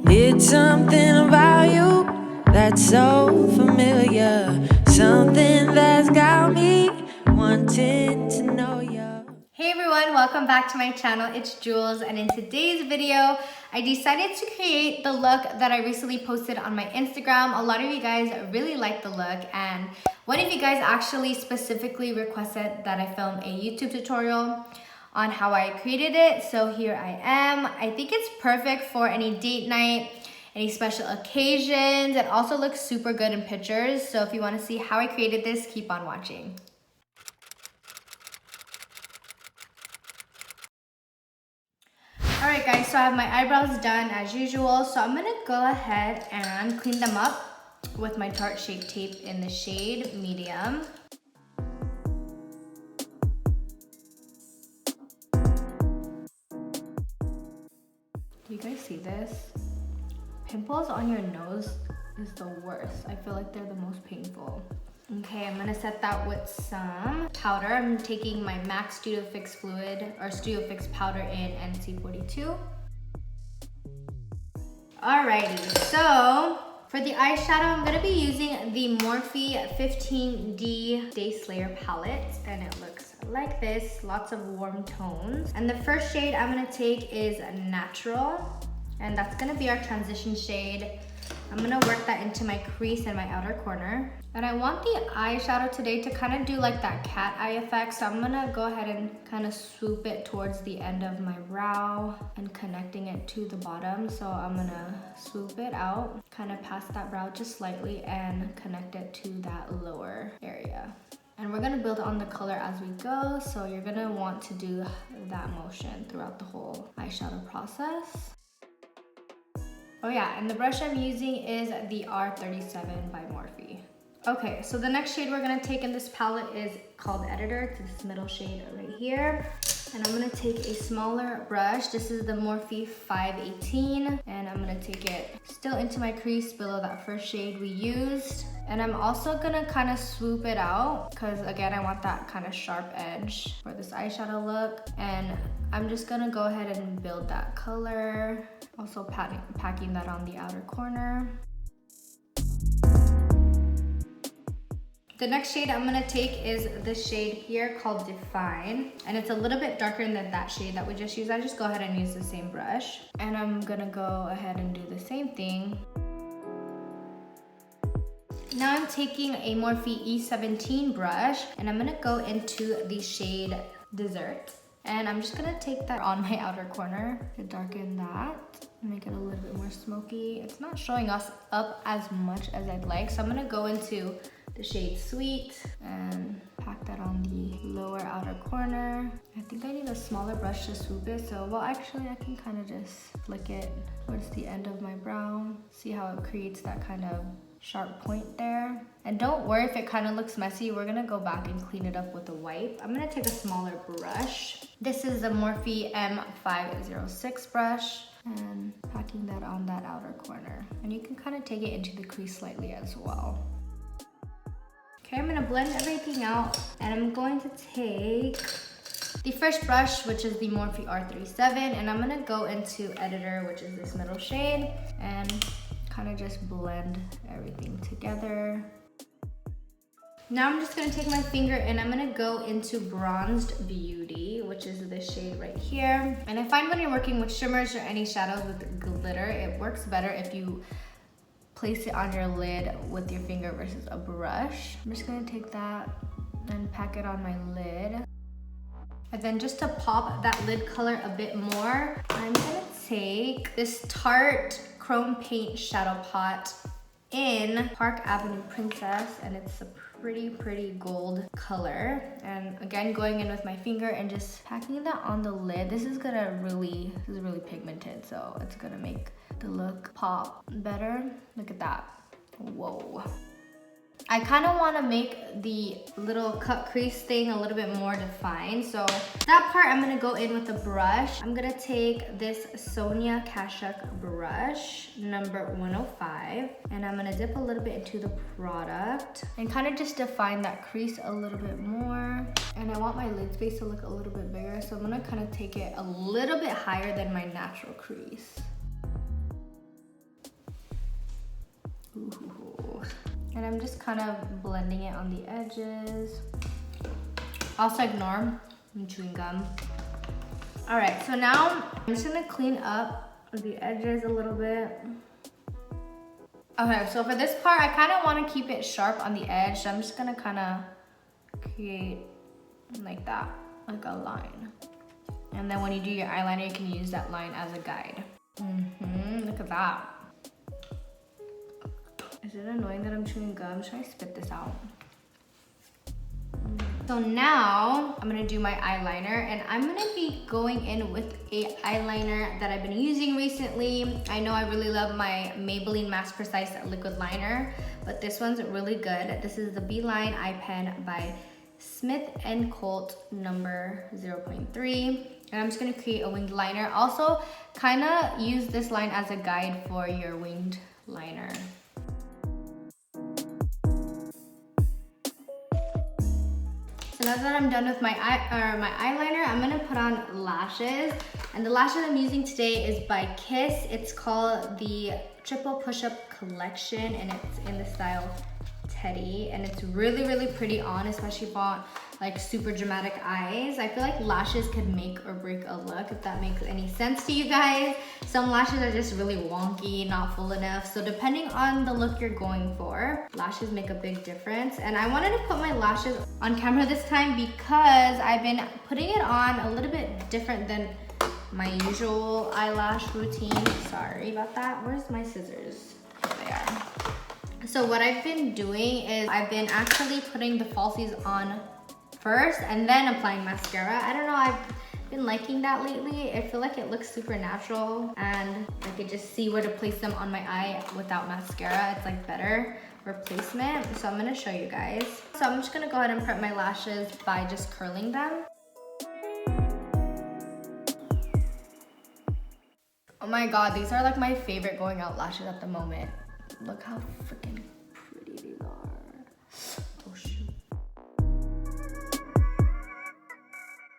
It's something about you that's so familiar, something that's got me wanting to know you. Hey everyone, welcome back to my channel. It's Jules, and in today's video, I decided to create the look that I recently posted on my Instagram. A lot of you guys really liked the look, and one of you guys actually specifically requested that I film a YouTube tutorial on how I created it. So here I am. I think it's perfect for any date night, any special occasions. It also looks super good in pictures. So if you want to see how I created this, keep on watching. Alright guys, so I have my eyebrows done as usual. So I'm gonna go ahead and clean them up with my Tarte Shape Tape in the shade medium. Do you guys see this? Pimples on your nose is the worst. I feel like they're the most painful. Okay, I'm gonna set that with some powder. I'm taking my MAC Studio Fix fluid or Studio Fix powder in NC42. Alrighty, so for the eyeshadow, I'm gonna be using the Morphe 15D Day Slayer palette, and it looks like this, lots of warm tones. And the first shade I'm gonna take is Natural, and that's gonna be our transition shade. I'm gonna work that into my crease and my outer corner. And I want the eyeshadow today to kind of do like that cat eye effect. So I'm gonna go ahead and kind of swoop it towards the end of my brow and connecting it to the bottom. So I'm gonna swoop it out, kind of past that brow just slightly and connect it to that lower area. And we're gonna build on the color as we go. So you're gonna want to do that motion throughout the whole eyeshadow process. Oh yeah, and the brush I'm using is the R37 by Morphe. Okay, so the next shade we're gonna take in this palette is called Editor. It's this middle shade right here. And I'm gonna take a smaller brush. This is the Morphe 518. And I'm gonna take it still into my crease below that first shade we used. And I'm also gonna kind of swoop it out because again, I want that kind of sharp edge for this eyeshadow look. And I'm just gonna go ahead and build that color. Also packing that on the outer corner. The next shade I'm gonna take is this shade here called Define. And it's a little bit darker than that shade that we just used. I just go ahead and use the same brush. And I'm gonna go ahead and do the same thing. Now I'm taking a Morphe E17 brush and I'm gonna go into the shade Dessert. And I'm just gonna take that on my outer corner to darken that, make it a little bit more smoky. It's not showing us up as much as I'd like, so I'm gonna go into the shade Sweet and pack that on the lower outer corner. I think I need a smaller brush to swoop it, so well actually I can kind of just flick it towards the end of my brow. See how it creates that kind of sharp point there. And don't worry if it kind of looks messy, we're gonna go back and clean it up with a wipe. I'm gonna take a smaller brush. This is the Morphe M506 brush and packing that on that outer corner. And you can kind of take it into the crease slightly as well. Okay, I'm gonna blend everything out and I'm going to take the first brush, which is the Morphe R37, and I'm gonna go into Editor, which is this middle shade, and kind of just blend everything together. Now I'm just gonna take my finger and I'm gonna go into Bronzed Beauty, which is this shade right here. And I find when you're working with shimmers or any shadows with glitter, it works better if you place it on your lid with your finger versus a brush. I'm just gonna take that and pack it on my lid. And then just to pop that lid color a bit more, I'm gonna take this Tarte Chrome Paint Shadow Pot in Park Avenue Princess, and it's a pretty gold color. And again, going in with my finger and just packing that on the lid. This is really pigmented, so it's gonna make the look pop better. Look at that. Whoa. I kind of want to make the little cut crease thing a little bit more defined. So that part I'm going to go in with a brush. I'm going to take this Sonia Kashuk brush, number 105. And I'm going to dip a little bit into the product and kind of just define that crease a little bit more. And I want my lid space to look a little bit bigger. So I'm going to kind of take it a little bit higher than my natural crease. Ooh. And I'm just kind of blending it on the edges. Also ignore, I'm chewing gum. All right, so now I'm just gonna clean up the edges a little bit. Okay, so for this part, I kind of want to keep it sharp on the edge. So I'm just gonna kind of create like that, like a line. And then when you do your eyeliner, you can use that line as a guide. Look at that. Is it annoying that I'm chewing gum? Should I spit this out? So now I'm gonna do my eyeliner, and I'm gonna be going in with a eyeliner that I've been using recently. I know I really love my Maybelline Mass Precise liquid liner, but this one's really good. This is the Beeline Eye Pen by Smith & Colt number 0.3. And I'm just gonna create a winged liner. Also, kinda use this line as a guide for your winged liner. So now that I'm done with my eyeliner, I'm gonna put on lashes. And the lashes I'm using today is by Kiss. It's called the Triple Push-Up Collection, and it's in the style Teddy. And it's really, really pretty on, especially if you want like super dramatic eyes. I feel like lashes could make or break a look, if that makes any sense to you guys. Some lashes are just really wonky, not full enough. So depending on the look you're going for, lashes make a big difference. And I wanted to put my lashes on camera this time because I've been putting it on a little bit different than my usual eyelash routine. Sorry about that. Where's my scissors? There. So what I've been doing is I've been actually putting the falsies on first and then applying mascara. I don't know, I've been liking that lately. I feel like it looks super natural and I could just see where to place them on my eye without mascara. It's like better replacement. So I'm gonna show you guys. So I'm just gonna go ahead and prep my lashes by just curling them. Oh my God, these are like my favorite going out lashes at the moment. Look how freaking pretty these are. Oh shoot.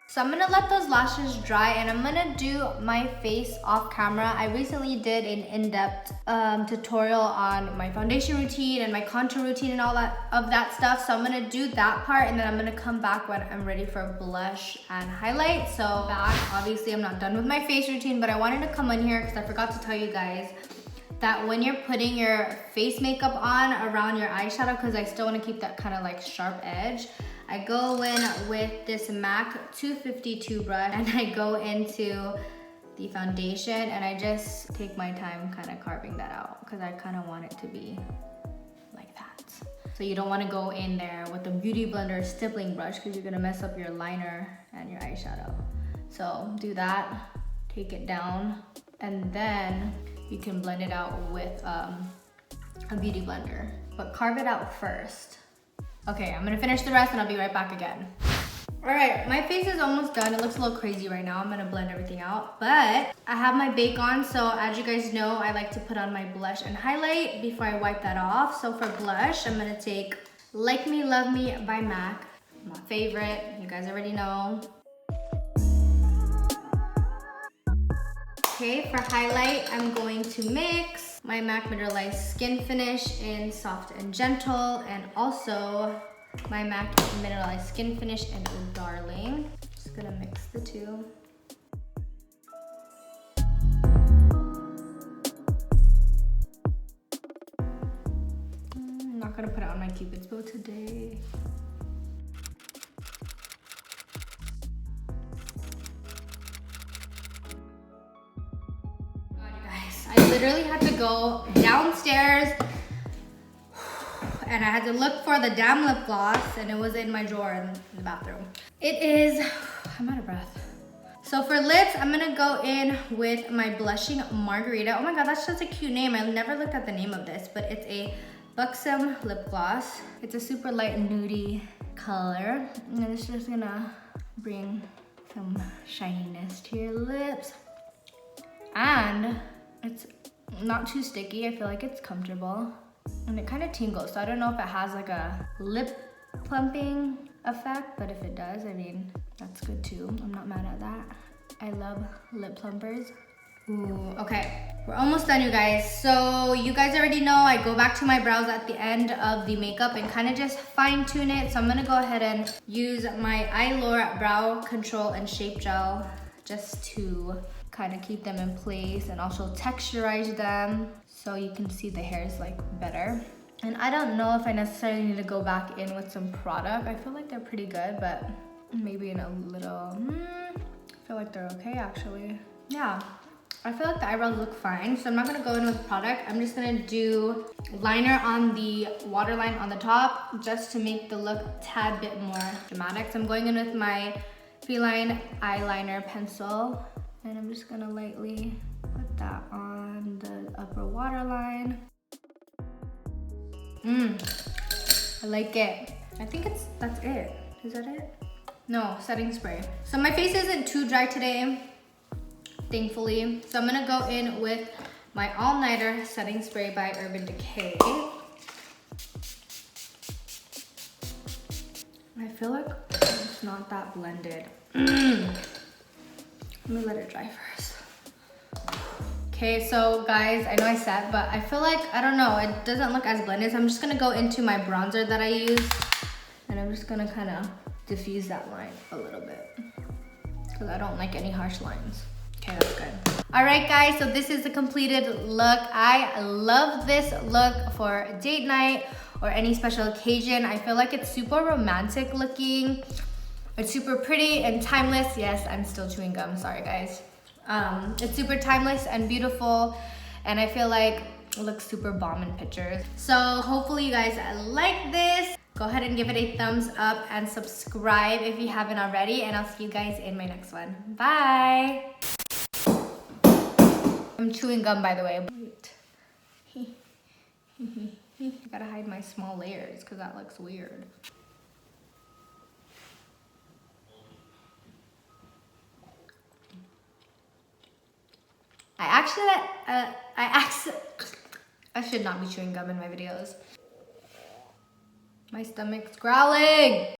So I'm gonna let those lashes dry and I'm gonna do my face off camera. I recently did an in-depth tutorial on my foundation routine and my contour routine and all that stuff. So I'm gonna do that part and then I'm gonna come back when I'm ready for blush and highlight. So back, obviously I'm not done with my face routine, but I wanted to come in here because I forgot to tell you guys that when you're putting your face makeup on around your eyeshadow, because I still want to keep that kind of like sharp edge, I go in with this MAC 252 brush and I go into the foundation and I just take my time kind of carving that out because I kind of want it to be like that. So you don't want to go in there with a beauty blender stippling brush because you're going to mess up your liner and your eyeshadow. So do that, take it down, and then you can blend it out with a beauty blender, but carve it out first. Okay, I'm gonna finish the rest and I'll be right back again. All right, my face is almost done. It looks a little crazy right now. I'm gonna blend everything out, but I have my bake on, so as you guys know, I like to put on my blush and highlight before I wipe that off. So for blush, I'm gonna take Like Me, Love Me by MAC, my favorite, you guys already know. Okay, for highlight, I'm going to mix my MAC Mineralize Skinfinish in Soft and Gentle, and also my MAC Mineralize Skinfinish in Darling. Just gonna mix the two. I'm not gonna put it on my Cupid's bow today. I literally had to go downstairs and I had to look for the damn lip gloss and it was in my drawer in the bathroom. It is, I'm out of breath. So for lips, I'm gonna go in with my Blushing Margarita. Oh my God, that's such a cute name. I never looked at the name of this, but it's a Buxom lip gloss. It's a super light nudie color. And it's just gonna bring some shininess to your lips. And it's not too sticky. I feel like it's comfortable. And it kind of tingles. So I don't know if it has like a lip plumping effect, but if it does, I mean, that's good too. I'm not mad at that. I love lip plumpers. Ooh, okay, we're almost done, you guys. So you guys already know I go back to my brows at the end of the makeup and kind of just fine tune it. So I'm gonna go ahead and use my Eyeliner Brow Control and Shape Gel just to kind of keep them in place and also texturize them so you can see the hairs like better. And I don't know if I necessarily need to go back in with some product. I feel like they're pretty good, but maybe in a little, I feel like they're okay actually. Yeah, I feel like the eyebrows look fine. So I'm not gonna go in with product. I'm just gonna do liner on the waterline on the top just to make the look a tad bit more dramatic. So I'm going in with my Feline eyeliner pencil and I'm just gonna lightly put that on the upper waterline. I like it. I think that's it. Is that it? No, setting spray. So my face isn't too dry today, thankfully. So I'm gonna go in with my All Nighter setting spray by Urban Decay. I feel like it's not that blended. Let me let it dry first. Okay, so guys, I know I said, but I feel like, I don't know, it doesn't look as blended. So I'm just gonna go into my bronzer that I use and I'm just gonna kind of diffuse that line a little bit because I don't like any harsh lines. Okay, that's good. All right, guys, so this is the completed look. I love this look for date night or any special occasion. I feel like it's super romantic looking. It's super pretty and timeless. Yes, I'm still chewing gum, sorry guys. It's super timeless and beautiful, and I feel like it looks super bomb in pictures. So hopefully you guys like this. Go ahead and give it a thumbs up and subscribe if you haven't already, and I'll see you guys in my next one. Bye! I'm chewing gum, by the way. Wait. I gotta hide my small layers because that looks weird. I should not be chewing gum in my videos. My stomach's growling.